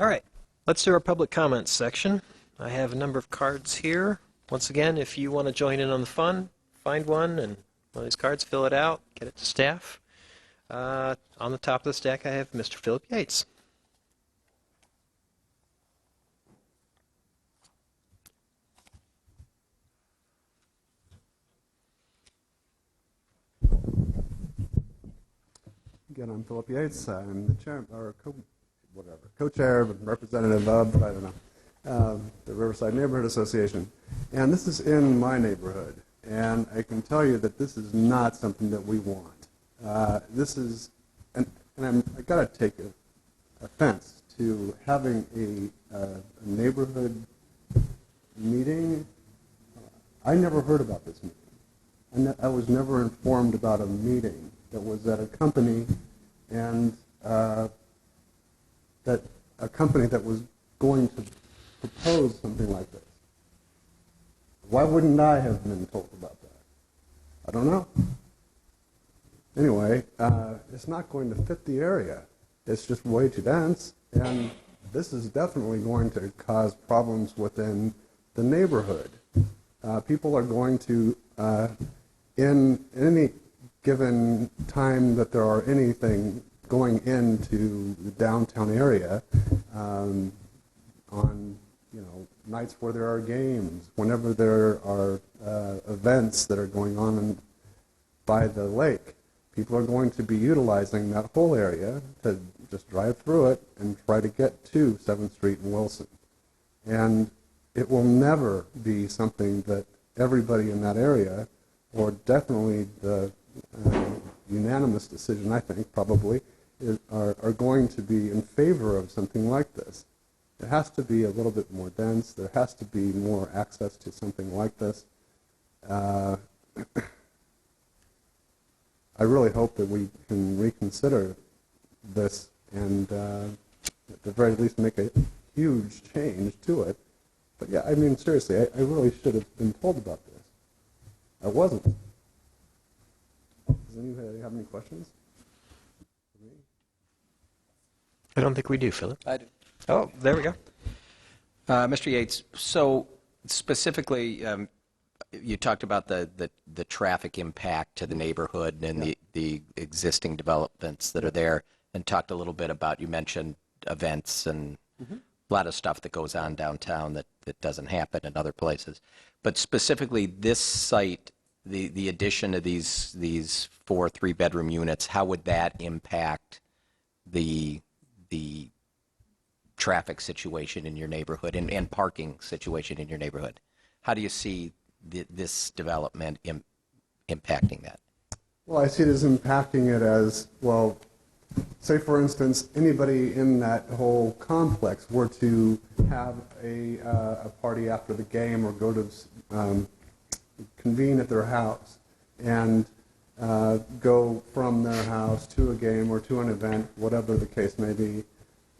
All right, let's do our public comments section. I have a number of cards here. Once again, if you want to join in on the fun, find one and one of these cards, fill it out, get it to staff. On the top of the stack, I have Mr. Philip Yates. Again, I'm Philip Yates. I'm the chair, or co-chair, representative of, I don't know, the Riverside Neighborhood Association. And this is in my neighborhood. And I can tell you that this is not something that we want. This is, and I got to take offense to having a neighborhood meeting. I never heard about this meeting. I was never informed about a meeting that was at a company and that a company that was going to propose something like this. Why wouldn't I have been told about that? I don't know. Anyway, it's not going to fit the area. It's just way too dense, and this is definitely going to cause problems within the neighborhood. People are going to, in any given time that there are anything going into the downtown area, on nights where there are games, whenever there are events that are going on by the lake, people are going to be utilizing that whole area to just drive through it and try to get to 7th Street and Wilson. And it will never be something that everybody in that area, or definitely the unanimous decision, I think, probably, are going to be in favor of something like this. It has to be a little bit more dense. There has to be more access to something like this. I really hope that we can reconsider this and at the very least make a huge change to it. But yeah, I mean, seriously, I really should have been told about this. I wasn't. Does anybody have any questions for me? I don't think we do, Philip. I do. Oh, there we go. Mr. Yates, so specifically, you talked about the traffic impact to the neighborhood and the existing developments that are there, and talked a little bit about, you mentioned events and a lot of stuff that goes on downtown that doesn't happen in other places. But specifically this site, the addition of these 4 3-bedroom units, how would that impact the traffic situation in your neighborhood and parking situation in your neighborhood? How do you see this development impacting that? Well, I see it as impacting it as, well, say for instance, anybody in that whole complex were to have a party after the game or go to convene at their house and go from their house to a game or to an event, whatever the case may be,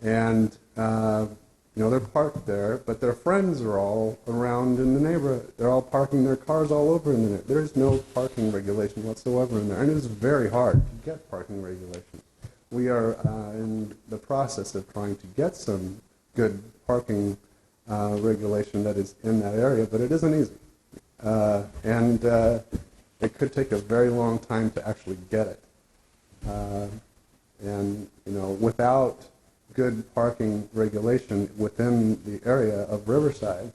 and they're parked there, but their friends are all around in the neighborhood. They're all parking their cars all over in the neighborhood. There's no parking regulation whatsoever in there, and it is very hard to get parking regulation. We are in the process of trying to get some good parking regulation that is in that area, but it isn't easy. And it could take a very long time to actually get it. Without good parking regulation within the area of Riverside,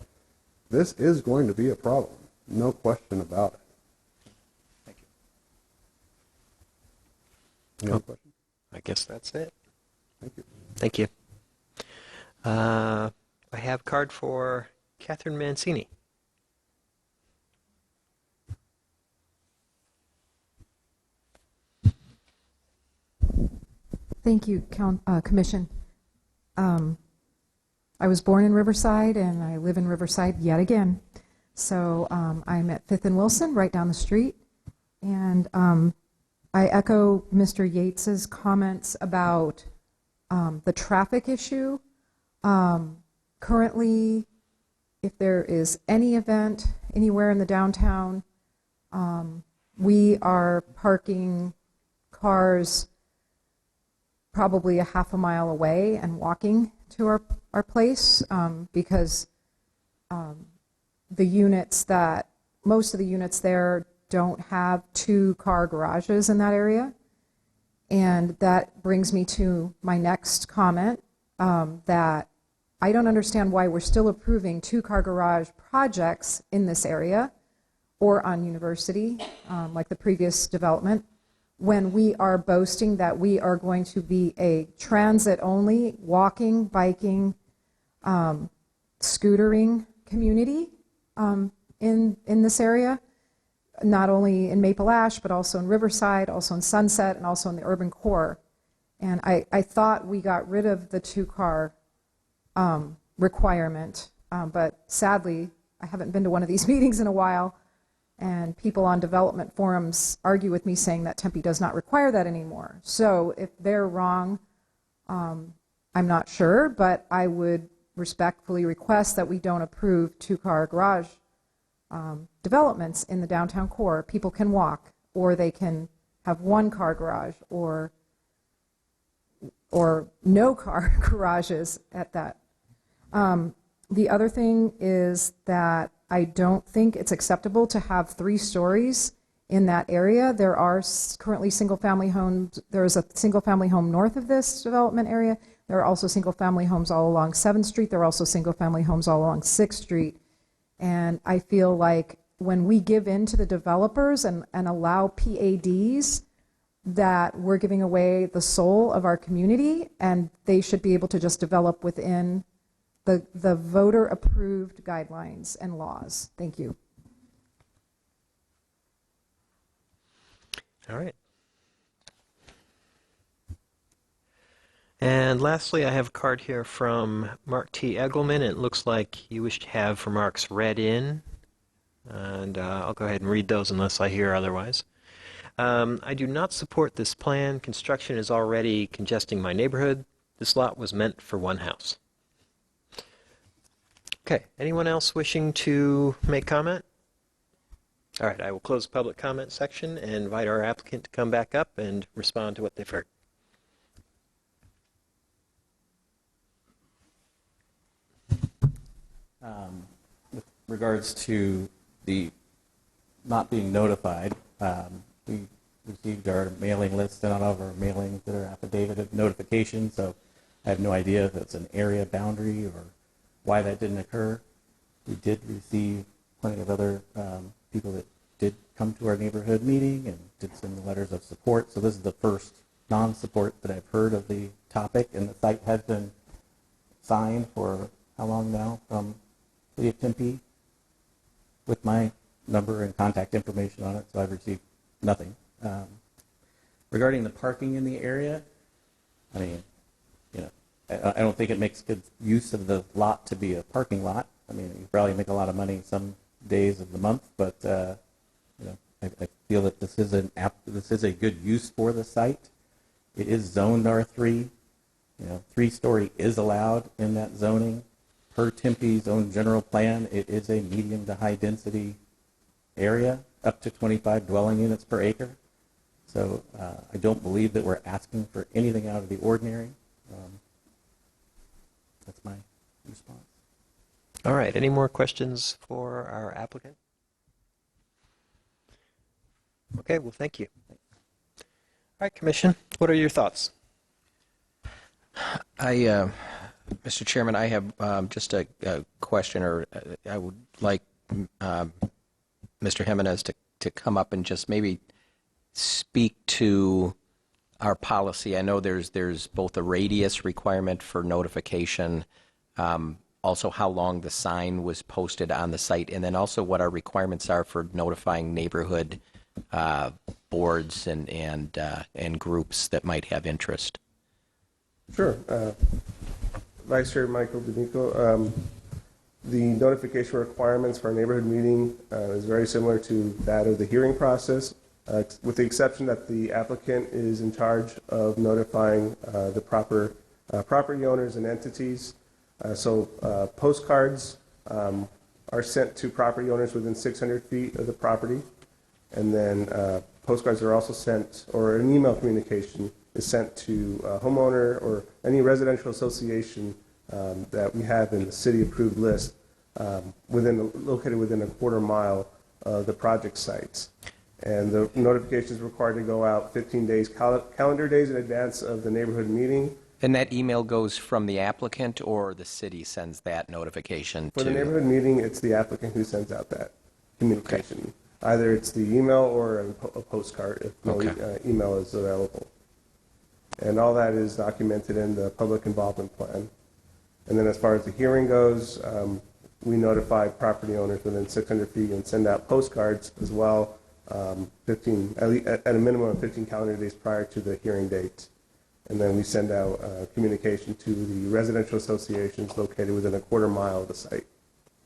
this is going to be a problem. No question about it. Thank you. Any other questions? I guess that's it. Thank you. Thank you. I have a card for Catherine Mancini. Thank you, Commission. I was born in Riverside, and I live in Riverside yet again. So I'm at 5th and Wilson, right down the street. And I echo Mr. Yates's comments about the traffic issue. Currently, if there is any event anywhere in the downtown, we are parking cars probably a half a mile away and walking to our place because most of the units there don't have 2-car garages in that area. And that brings me to my next comment, that I don't understand why we're still approving 2-car garage projects in this area or on University, like the previous development, when we are boasting that we are going to be a transit-only, walking, biking, scootering community in this area, not only in Maple Ash, but also in Riverside, also in Sunset, and also in the urban core. And I thought we got rid of the 2-car requirement, but sadly, I haven't been to one of these meetings in a while, And people on development forums argue with me saying that Tempe does not require that anymore. So if they're wrong, I'm not sure, but I would respectfully request that we don't approve two-car garage developments in the downtown core. People can walk, or they can have one-car garage, or no-car garages at that. The other thing is that I don't think it's acceptable to have 3 stories in that area. There are currently single-family homes. There is a single-family home north of this development area. There are also single-family homes all along 7th Street. There are also single-family homes all along 6th Street. And I feel like when we give in to the developers and allow PADs, that we're giving away the soul of our community, and they should be able to just develop within the voter-approved guidelines and laws. Thank you. All right. And lastly, I have a card here from Mark T. Egelman. It looks like you wish to have remarks read in. And I'll go ahead and read those unless I hear otherwise. I do not support this plan. Construction is already congesting my neighborhood. This lot was meant for one house. Okay, anyone else wishing to make comment? All right, I will close the public comment section and invite our applicant to come back up and respond to what they've heard. With regards to the not being notified, we received our mailing list and all of our mailings that are affidavit of notification, so I have no idea if it's an area boundary or why that didn't occur. We did receive plenty of other people that did come to our neighborhood meeting and did send letters of support, so this is the first non-support that I've heard of the topic, and the site has been signed for how long now from City of Tempe with my number and contact information on it, so I've received nothing. Regarding the parking in the area, I mean, you know, I don't think it makes good use of the lot to be a parking lot. I mean, you probably make a lot of money some days of the month, but you know, I feel that this is a good use for the site. It is zoned R3. You know, 3-story is allowed in that zoning. Per Tempe's own general plan, it is a medium to high density area, up to 25 dwelling units per acre. So I don't believe that we're asking for anything out of the ordinary. That's my response. All right, any more questions for our applicant? Okay, well, thank you. All right, Commission, what are your thoughts? Mr. Chairman, I have just a question, or I would like Mr. Jimenez to come up and just maybe speak to our policy. I know there's both a radius requirement for notification, also how long the sign was posted on the site, and then also what our requirements are for notifying neighborhood boards and groups that might have interest. Sure. Vice Chair Michael D'Amico, the notification requirements for a neighborhood meeting is very similar to that of the hearing process, with the exception that the applicant is in charge of notifying the proper property owners and entities. So postcards are sent to property owners within 600 feet of the property, and then postcards are also sent, or an email communication is sent to a homeowner or any residential association that we have in the city-approved list located within a quarter mile of the project sites. And the notification is required to go out 15 days, calendar days in advance of the neighborhood meeting. And that email goes from the applicant, or the city sends that notification For to? the neighborhood meeting, it's the applicant who sends out that communication. Okay. Either it's the email or a postcard if no email is available. And all that is documented in the public involvement plan. And then as far as the hearing goes, we notify property owners within 600 feet and send out postcards as well, at a minimum of 15 calendar days prior to the hearing date. And then we send out communication to the residential associations located within a quarter mile of the site.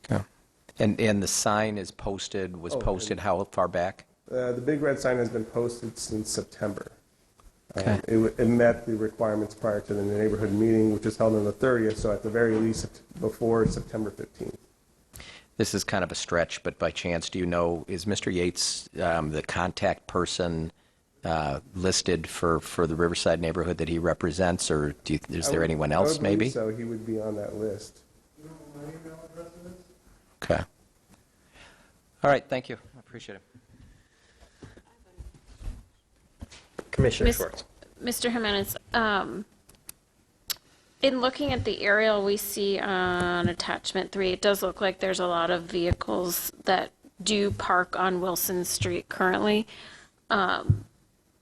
Okay. And the sign is posted, was Oh, posted how far back? The big red sign has been posted since September. Okay. It met the requirements prior to the neighborhood meeting, which was held on the 30th, so at the very least before September 15th. This is kind of a stretch, but by chance, do you know, is Mr. Yates the contact person listed for the Riverside neighborhood that he represents, or is there anyone else I would believe maybe? so. He would be on that list. Okay. All right, thank you. I appreciate it. Commissioner Miss- Schwartz. Mr. Jimenez, in looking at the aerial we see on attachment 3, it does look like there's a lot of vehicles that do park on Wilson Street currently.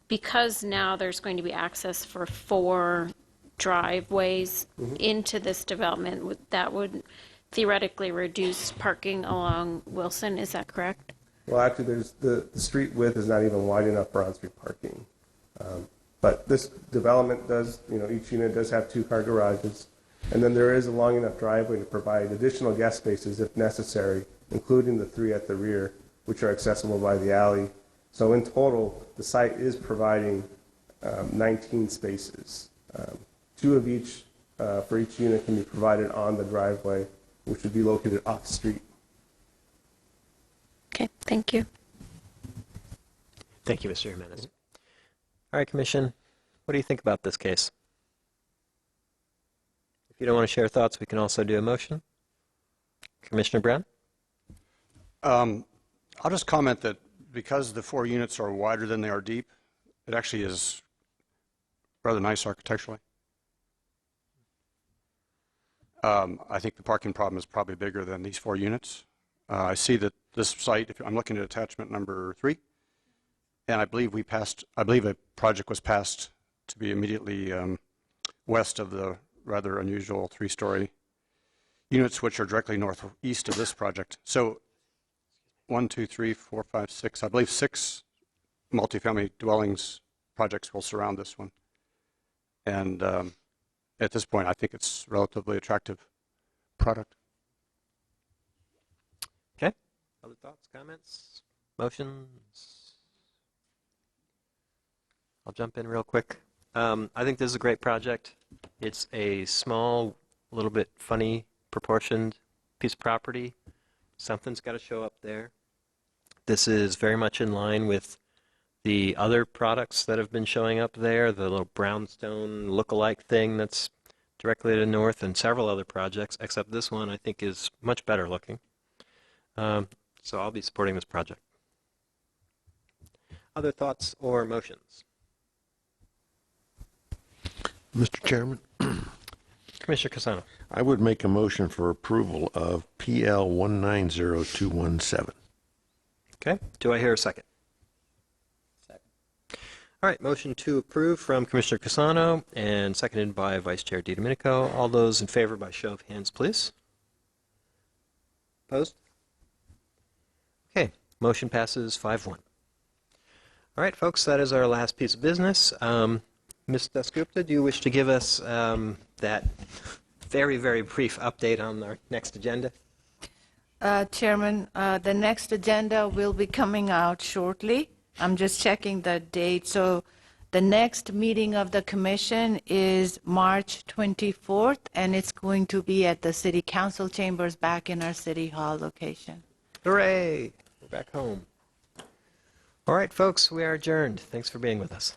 Because now there's going to be access for 4 driveways into this development, that would theoretically reduce parking along Wilson, is that correct? Well, actually, there's the street width is not even wide enough for on-street parking. But this development does, each unit does have 2-car garages. And then there is a long enough driveway to provide additional guest spaces if necessary, including the 3 at the rear, which are accessible by the alley. So in total, the site is providing 19 spaces. 2 of each for each unit can be provided on the driveway, which would be located off-street. Okay, thank you. Thank you, Mr. Jimenez. All right, Commission, what do you think about this case? If you don't want to share thoughts, we can also do a motion. Commissioner Brown? I'll just comment that because the 4 units are wider than they are deep, it actually is rather nice architecturally. I think the parking problem is probably bigger than these 4 units. I see that this site, if I'm looking at attachment number 3, and I believe a project was passed to be immediately west of the rather unusual 3-story units, which are directly northeast of this project. So 1, 2, 3, 4, 5, 6, I believe 6 multifamily dwellings projects will surround this one. And at this point, I think it's a relatively attractive product. Okay. Other thoughts, comments, motions? I'll jump in real quick. I think this is a great project. It's a small, a little bit funny proportioned piece of property. Something's got to show up there. This is very much in line with the other products that have been showing up there, the little brownstone look-alike thing that's directly to the north, and several other projects, except this one I think is much better looking. So I'll be supporting this project. Other thoughts or motions? Mr. Chairman, Commissioner Casano. I would make a motion for approval of PL 190217. Okay. Do I hear a second? Second. All right. Motion to approve from Commissioner Casano and seconded by Vice Chair DiDomenico. All those in favor by show of hands, please. Opposed? Okay. Motion passes 5-1. All right, folks. That is our last piece of business. Ms. Dasgupta, do you wish to give us that very, very brief update on our next agenda? Chairman, the next agenda will be coming out shortly. I'm just checking the date. So the next meeting of the commission is March 24th, and it's going to be at the City Council chambers back in our City Hall location. Hooray! We're back home. All right, folks, we are adjourned. Thanks for being with us.